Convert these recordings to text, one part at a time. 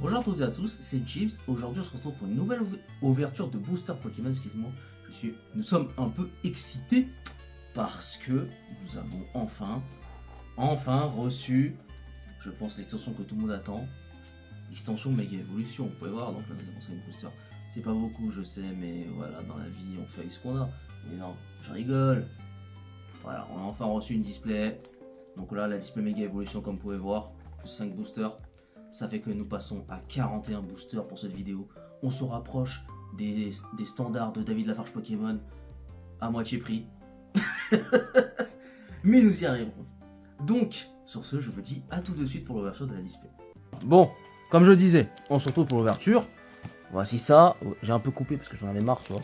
Bonjour à toutes et à tous, c'est Chips. Aujourd'hui, on se retrouve pour une nouvelle ouverture de booster Pokémon. Excusez-moi, nous sommes un peu excités parce que nous avons enfin reçu, je pense, l'extension que tout le monde attend. L'extension Mega Evolution. Vous pouvez voir, donc là, nous avons 5 boosters. C'est pas beaucoup, je sais, mais voilà, dans la vie, on fait avec ce qu'on a. Mais non, je rigole. Voilà, on a enfin reçu une display. Donc là, la display Mega Evolution, comme vous pouvez voir, plus 5 boosters. Ça fait que nous passons à 41 boosters pour cette vidéo. On se rapproche des standards de David Lafarge Pokémon à moitié prix. Mais nous y arriverons. Donc, sur ce, je vous dis à tout de suite pour l'ouverture de la display. Bon, comme je disais, on se retrouve pour l'ouverture. Voici ça. J'ai un peu coupé parce que j'en avais marre, tu vois.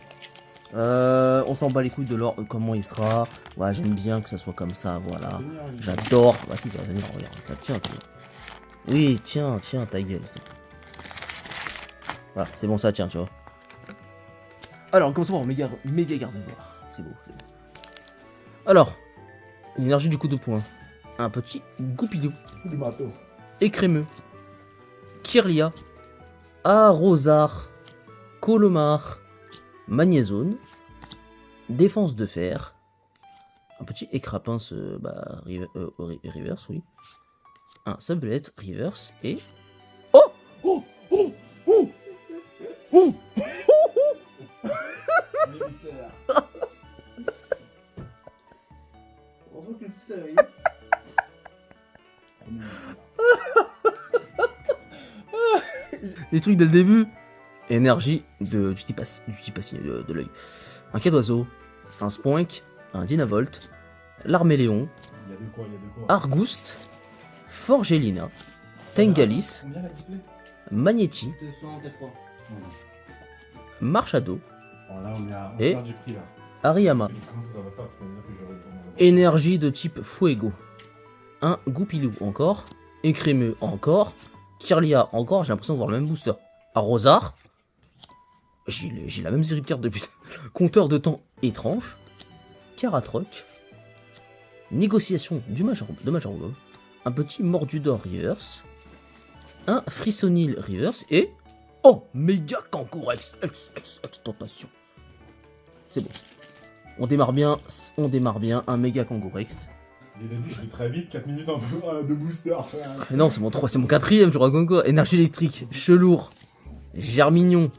On s'en bat les couilles de l'or, comment il sera. Ouais, j'aime bien que ça soit comme ça, voilà. J'adore. Voici, ça va venir, regarde, ça tient. Oui, tiens, ta gueule. Voilà, c'est bon, ça tient, tu vois. Alors, commençons par méga garde-voir. C'est beau. Alors, l'énergie du coup de poing. Un petit Goupidou. Écrémeux. Kirlia. Arrosar. Colomar. Magnézone. Défense de fer. Un petit écrapince reverse, oui. Un Sablette reverse et... Oh Les trucs dès le début. Énergie du type de l'œil. Un Cadoiseau, un Spoink, un Dynavolt, l'Arméléon, Argouste, Forgelina, Tengalis, Magnéti, Marchado et Hariyama. Énergie de type Fuego. Un Goupilou encore, Écrémeux encore, Kirlia encore, j'ai l'impression de voir le même booster. Arrosar, j'ai la même série de cartes depuis. Compteur de temps étrange, Caratroc, Négociation de Majordomo, un petit Mordudor reverse, un Frissonil reverse et... Oh, méga Kangourx Extentation. C'est bon. On démarre bien, un méga Kangourx. Il a dit je vais très vite, 4 minutes de booster. Non, c'est mon 4ème, je raconte quoi. Énergie électrique, Chelour, Germignon,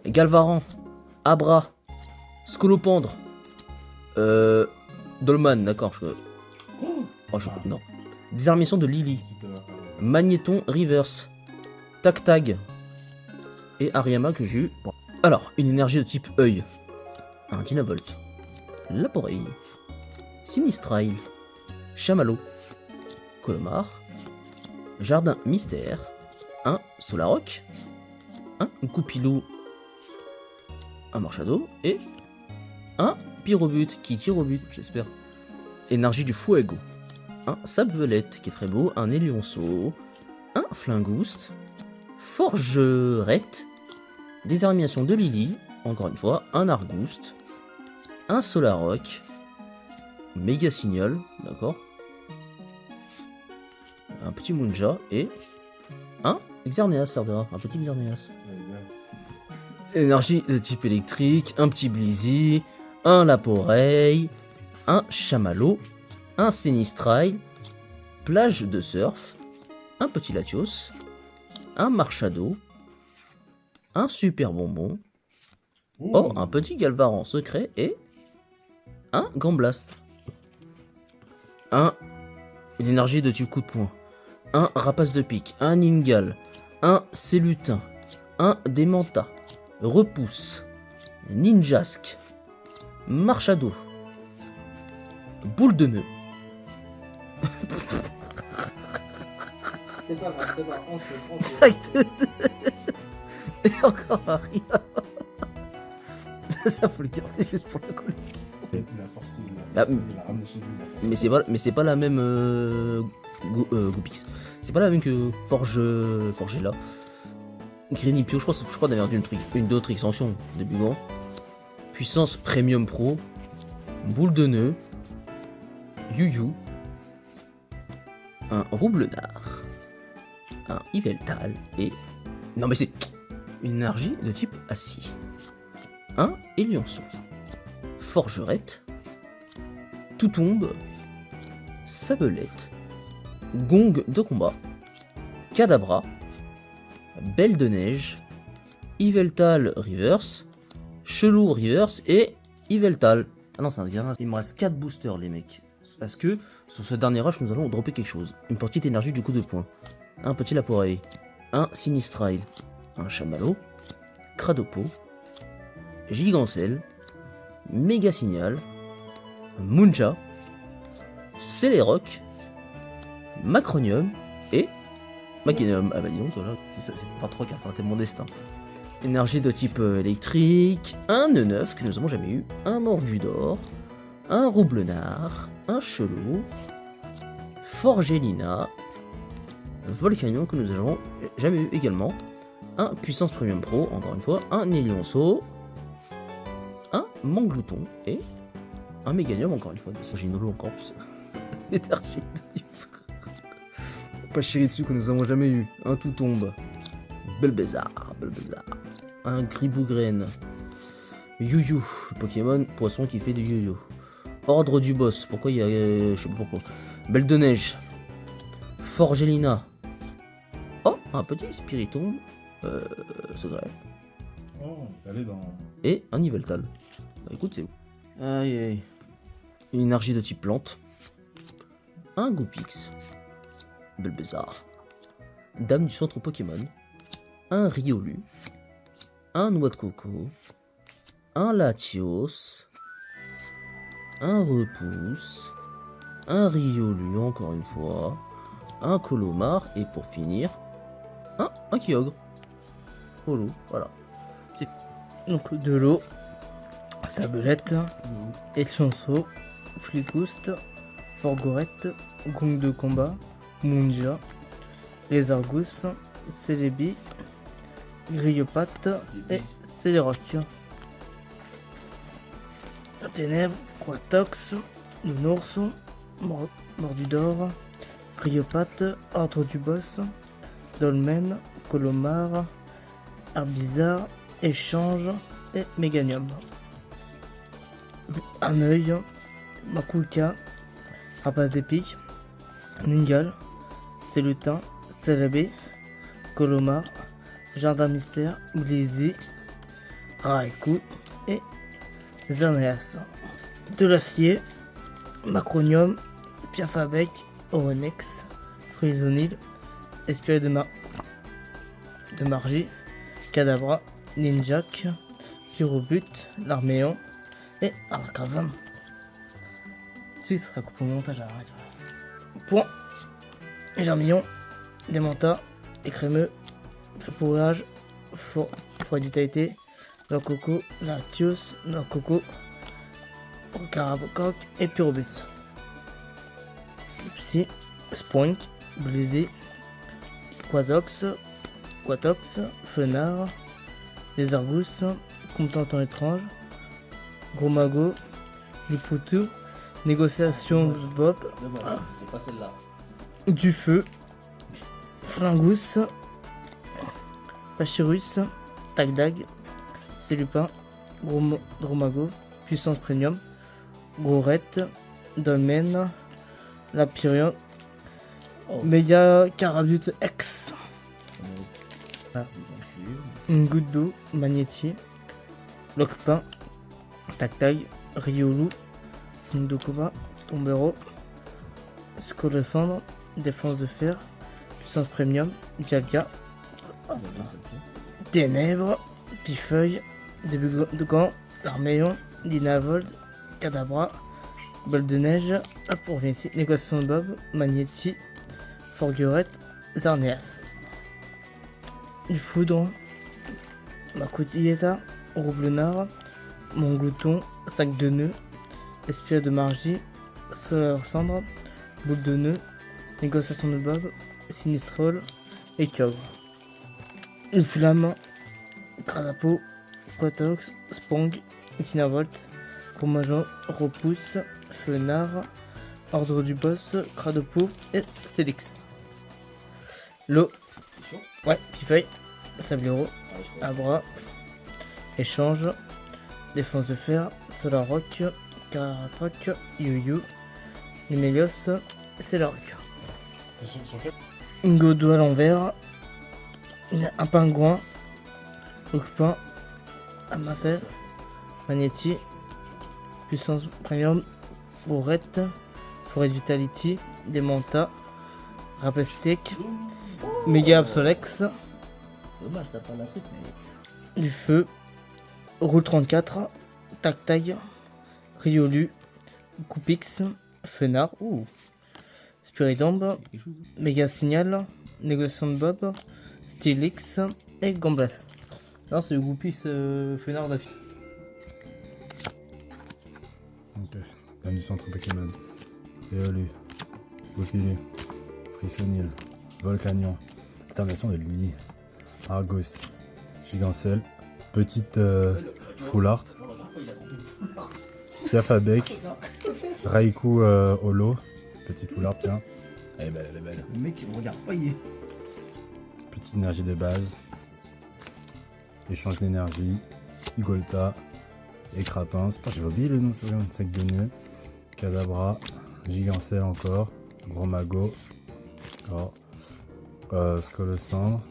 Galvaran, Abra, Scolopendre, Dolman, d'accord, non. Désarmation de Lily, Magnéton Reverse, Tac Tag et Hariyama que j'ai eu. Bon. Alors, une énergie de type œil, un Dynavolt, Laporeille, Sinistrail, Chamallow, Colomar, Jardin Mystère, un Solaroc, un Goupilou, un Marchado et un Pyrobut qui tire au but, j'espère. Énergie du Fuego, un Sablette qui est très beau, un Élionceau, un Flingouste, Forgerette, Détermination de Lily, encore une fois, un Argouste, un Solaroc, Méga Signal, d'accord, un petit Munja et un Xerneas, Sardera, un petit Xerneas. Énergie de type électrique, un petit Blizzy, un Laporeille, un Chamallow, un Sinistrail, plage de surf, un petit Latios, un Marchado, un super bonbon, oh, un petit Galvaran secret et un Gamblast. Une énergie de type coup de poing, un Rapace de pique, un Ningal, un Cellutin, un Démenta, Repousse, Ninjask, Marchado, Boule de nœud. C'est pas grave, on se Et encore un rien. Ça faut le garder juste pour la collection. Il a forcé, il a ramené chez lui. Mais c'est pas la même Goupix. C'est pas la même que Forgella. Grenipio, je crois d'ailleurs une d'autres extensions depuis bon. Puissance Premium Pro, Boule de nœud, Yu-Yu, un Roublenard, un Yveltal et Non mais c'est une énergie de type acier. Un Élionceau. Forgerette. Tout tombe. Sabelette. Gong de combat. Cadabra. Belle de neige. Yveltal Reverse. Chelou Reverse et Yveltal. Ah non, c'est un gars. Il me reste 4 boosters, les mecs. Parce que sur ce dernier rush, nous allons dropper quelque chose. Une petite énergie du coup de poing. Un petit Laporeille. Un Sinistrail. Un Chamallow. Cradopo. Gigancel. Méga Signal. Munja. Celeroc. Macronium. Et Machinum. Ah bah dis donc, voilà, c'est pas 3 cartes, c'était mon destin. Énergie de type électrique. Un Neuf que nous avons jamais eu. Un Mordudor. Un Roublenard. Un Chelou. Forgelina. Volcanion que nous avons jamais eu également. Un Puissance Premium Pro, encore une fois. Un Élionceau. Un Manglouton. Et un Méganium, encore une fois. Des Ginolo encore plus. Énergie de type. Pas Chiritsu que nous avons jamais eu. Un Tout Tombe. Belbézar. Un Gribougraine. Yu-Yu, le Pokémon poisson qui fait du Yu-Yu. Ordre du boss, pourquoi il y a. Je sais pas pourquoi. Belle de neige. Forgelina. Oh, un petit Spiritomb. Secret. Oh, elle est dans. Et un Yveltal. Bah, écoute, c'est où? Aïe aïe. Une énergie de type plante. Un Goupix. Belbézar. Dame du centre Pokémon. Un Riolu. Un Noix de Coco. Un Latios. Un Repousse. Un Riolu, encore une fois. Un Colomar. Et pour finir, un Kyogre. Holo, voilà. Donc de l'eau, Sabelette, Élionceau, Flicouste, Forgorette, Gong de combat, Munja, les Argus, Celebi, Grillopate et Celeroc. Ténèbres, Quatox, Nounours, Mordudor, Grillopate, Ordre du Boss, Dolmen, Colomar, Herbizarre, Échange et Méganium. Un œil, Makulka, Rapace épique, Ningal, Célutin, Célébé, Colomar, Jardin mystère, Blizzy, Raikou et Xerneas. De l'acier, Macronium, Piafabec, Oronex, Frisonil, Espirit de Margie, Cadabra, Ninjak, Pyrobut, Larméon et Arcazam. Ensuite, ça sera coupé au montage, arrête. Point, Germillon, Démenta, Écrémeux, Prépourage, Fort vitalité, Noix Coco, Lactios, Noix Coco, Carabococ et Pyrobut. Psy, Spoink, Blizzy, Quatox, Fenard, les Argus, Contentant étrange, Gros Mago, Lipoutou, Négociation Bob, C'est pas celle-là. du feu, Flingus, Pachyrus, Tagdag, Célupin, Dromago, Puissance Premium, Gorette, Dolmen, Lapyrion, Méga Carabut X, une goutte d'eau, Magnétier, Locpin, Tag, Riolu, Ndokoba, Tombero, Scolosandre, Défense de fer, Puissance Premium, Dialga, Ténèbres, Pifeuille, Début de gant, Larméon, Dinavold, Cadabra, Bol de neige, hop, on revient ici, Négociation de Bob, Magnéti, Forgerette, Xerneas. Du foudre, Macoutilleta, Roublenard, Monglouton, Sac de nœuds, Espirit de Margie, Solaire Cendre, Boule de nœuds, Négociation de Bob, Sinistrol et Kyogre. Une flamme, Cradapo, Quatox, Spong, Itinavolt, Romajon, Repousse, Fenard, Ordre du Boss, Cradopo et Célix. L'eau, ouais, Pifeuille, Sablero, Ouais, je connais. Abra, Échange, Défense de Fer, Solar Rock, Cararas Rock, Yu-Yu, Numelios, Sailor Rock. Sur quel Une Godot à l'envers, un pingouin, Hookpin, Amasel, Magnéti, Puissance Premium, Bourrette, Forêt Vitality, Demanta, Rapestek, Mega Absolex, Dommage, t'as pas la truc, mais. du Feu, Roule 34, Tac Tag, Riolu, Coupix, Fenard, Spiridambe, Quelque chose. Méga Signal, Négociation de Bob, Stylix et Gamblas. Non, c'est le Goupix Fenard d'affilée. Ok. Dame du centre Pokémon. Éolu. Goupili. Frissonil. Volcanion. Termination de Lily. Arghost. Gigancel. Petite Full Art. Piafadek. Raikou Holo. Petite Full Art, tiens. Elle est belle, elle est belle. Le mec, il regarde pas, il est. Petite énergie de base. Échange d'énergie. Igolta. Écrapince. Putain, j'ai oublié le nom, c'est vrai. Sec de nœud. Cadabra. Gigancel encore. Gros Mago. Oh. Scolosandre.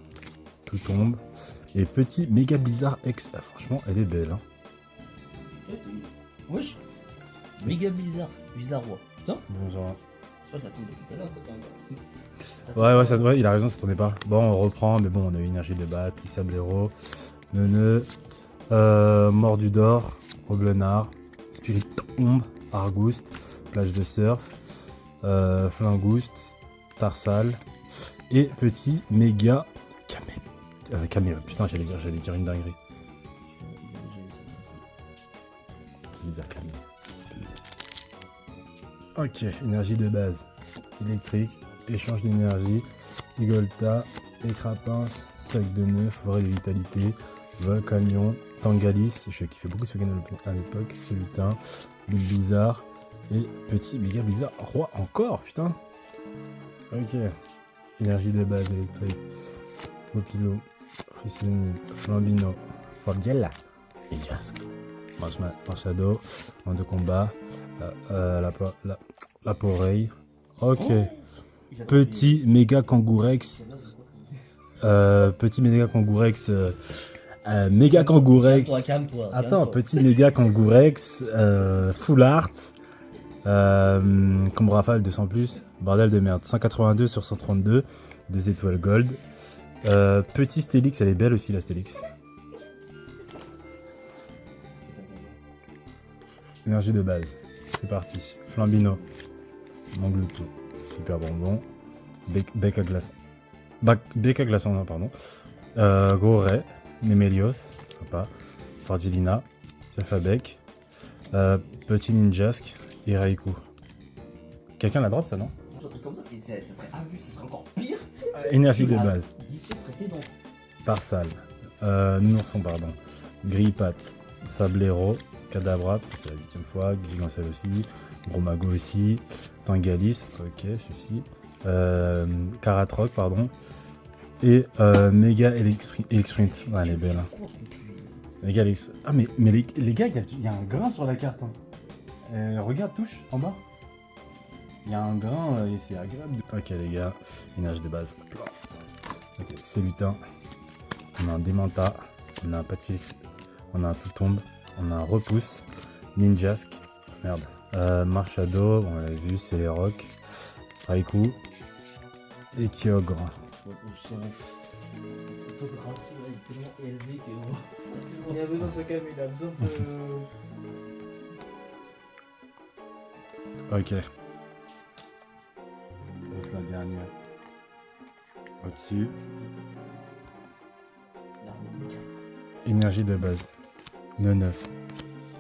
Tout tombe. Et petit méga bizarre X. Ah, franchement, elle est belle. Hein. Wesh. Méga bizarre. Bizarre roi. Putain, Bon, genre... c'est pas que la tombe depuis tout à l'heure, ça tombe. Ouais, il a raison, ça t'en est pas. Bon, on reprend, mais bon, on a eu énergie de bat, Tissablero, Neuneu, Mordudor, Roblenard, Spirit Ombre, Argouste, Plage de Surf, Flingouste, Tarsal, et petit méga Caméra. Putain, j'allais dire une dinguerie. J'allais dire Caméra. Ok, énergie de base, électrique, échange d'énergie, Igolta, Écrapince, Sac de nœud, Forêt de vitalité, Volcanion, Tangalis, je qui fait beaucoup ce Pokémon à l'époque, Celutin, Bulle bizarre et petit méga bizarre roi encore, putain. Ok, énergie de base électrique, Popilo, Frissonil, Flambino, Forgella et Jask. Marshado, en de combat, la Poreille. Ok. Petit méga Kangourex. Petit méga Kangourex. Méga Kangourex. Calme-toi. Attends, petit méga Kangourex. Full Art. Comme rafale 200 plus. Bordel de merde. 182 sur 132. 2 étoiles gold. Petit Stélix, elle est belle aussi la Stélix. Énergie de base. C'est parti. Flambino. Mangloutou. Super bonbon. Bec à glaçon. Bec à glaçon, non, pardon. Gros Ray. Nemelios. Sympa. Fardilina. Piafabec. Petit Ninjask. Et Raikou. Quelqu'un la drop ça, non? Un truc comme ça, ça serait abus, ça serait encore pire. Énergie que de la base. 17 précédente. Tarsal. Nourson, pardon. Grippat. Sablero. Cadabra. C'est la 8ème fois. Gigancel aussi. Gros Mago aussi. Tangalis. Ok, ceci. Karatroc, pardon. Et Méga Elixprint. Ouais, elle est belle. Hein. Méga Elix. Ah, mais les gars, il y a un grain sur la carte. Hein. Regarde, touche en bas. Il y a un grain et c'est agréable. Ok, les gars. Énergie de base. Ok, c'est lutin. On a un Demanta. On a un Patis. On a un Tout Tombe. On a un Repousse. Ninjask. Merde. Marshado, on l'a vu, c'est les rocs. Raikou. Et Kyogre. Le taux de ratio là, est tellement élevé que. C'est bon. Il a besoin de se calmer, il a besoin de se... Ok. Laisse la dernière. Au-dessus. Énergie de base. Neunef.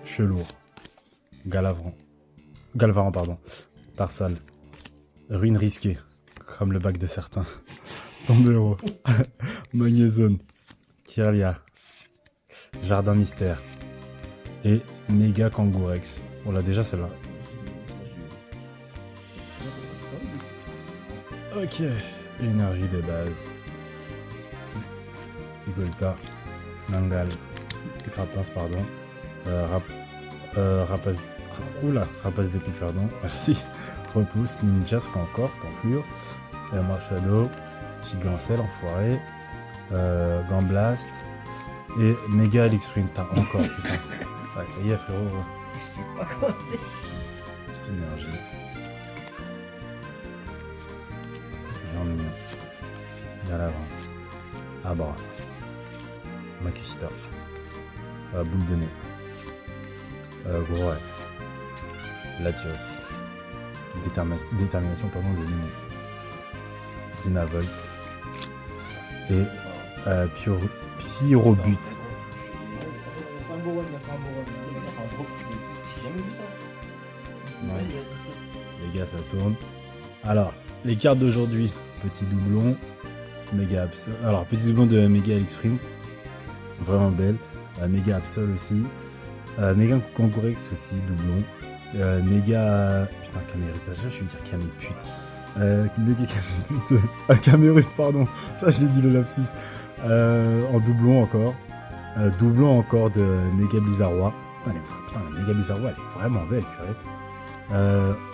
Chelour. Galvaran, pardon. Tarsal. Ruine risquée. Comme le bac de certains. Tombero. Magnézone. Kirlia. Jardin mystère. Et Méga Kangourex. On l'a déjà celle-là. Ok. Énergie de base. Pigolta, Nangal, Picratince, pardon. Rapace. Oula, Rapace de pique, pardon. Merci. Repousse, Ninjask encore, c'est en flure. Marshado, Gigancel, enfoiré. Gamblast. Et Mega Alex Sprint, t'as encore, putain. Ouais, ça y est, frérot. Je sais pas quoi faire. Petite énergie. Genre mignon. Il y a l'avant. Abra. Makushita. Boule de nez. Gros F. Latios. Détermination, pardon, de Limon. Dynavolt. Et Pyrobut. J'ai jamais vu ça. Ouais. Les gars, ça tourne. Alors, les cartes d'aujourd'hui. Petit doublon. Méga Absol. Alors, petit doublon de Méga Alex Sprint. Vraiment belle. Méga Absol aussi. Méga Kangourex aussi, doublon. Méga. Putain, Camérute. Je vais dire Camépute. Méga Camépute. Camérute, pardon. Ça, je l'ai dit le lapsus. En doublon encore. Doublon encore de Méga Bizarrois. Putain, la Méga Bizarrois, elle est vraiment belle, purée.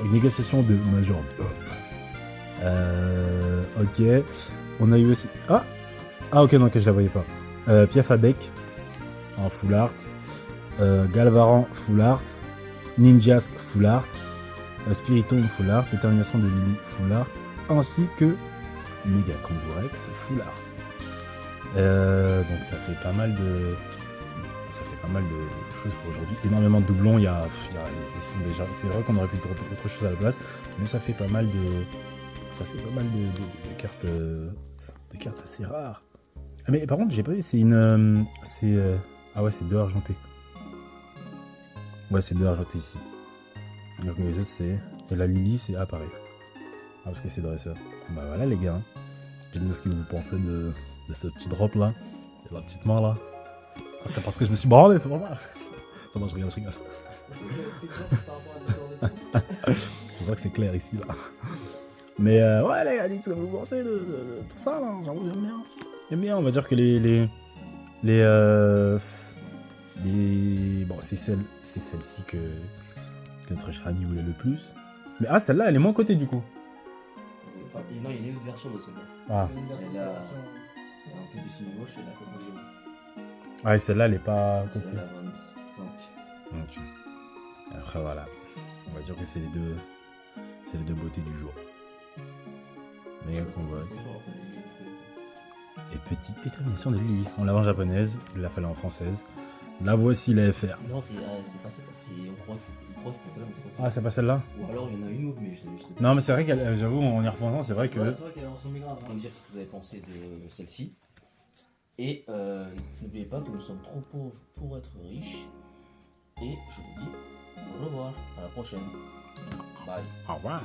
Une négociation de Major Bob. Ok. On a eu aussi. Ah, ok, non, ok, je la voyais pas. Piaf Abec en full art. Galvaran full art. Ninjask full art. Spiritomb full art. Détermination de Lily full art. Ainsi que Mega Kangourex full art. Donc ça fait pas mal de. Choses pour aujourd'hui. Énormément de doublons. Ils sont déjà. C'est vrai qu'on aurait pu dropper autre chose à la place, mais ça fait pas mal de. Ça fait pas mal de cartes. De cartes assez rares. Ah mais par contre j'ai pas vu, c'est une. Ah ouais, c'est 2 argentés. Ouais, c'est 2 argentés ici. Donc les autres c'est. Et la Lily c'est pareil. Ah parce que c'est dresseur. Bah voilà les gars. Dites-nous ce que vous pensez de ce petit drop là. Et la petite main là. Ah, c'est parce que je me suis branlé, c'est pour ça. Ça va, je rigole. C'est pour ça que c'est clair ici là. Mais ouais les gars, dites ce que vous pensez de tout ça là. J'avoue, j'aime bien. J'aime bien, on va dire que bon, c'est celle-ci que notre Shani voulait le plus. Mais ah, celle-là, elle est moins cotée du coup. Enfin, non, il y a une autre version de celle-là. Ah. Il y a un peu de signe gauche et la Coco. Ah, et celle-là, elle est pas cotée. C'est la 25. Ok. Après, voilà. On va dire que c'est les deux beautés du jour. Mais on voit. Et petite détermination de Lily. On l'a en japonaise, il l'a fallu en française. La voici la FR. Non, c'est pas celle-là. On croit que c'était celle-là, mais c'est pas celle-là. Ah, c'est pas celle-là? Ou alors il y en a une autre, mais je sais pas. Non, mais c'est vrai qu'elle, j'avoue, en y repensant, c'est vrai que. Ouais, c'est vrai qu'elle ressemble grave. Vous me dire ce que vous avez pensé de celle-ci. Et n'oubliez pas que nous sommes trop pauvres pour être riches. Et je vous dis au revoir. À la prochaine. Bye. Au revoir.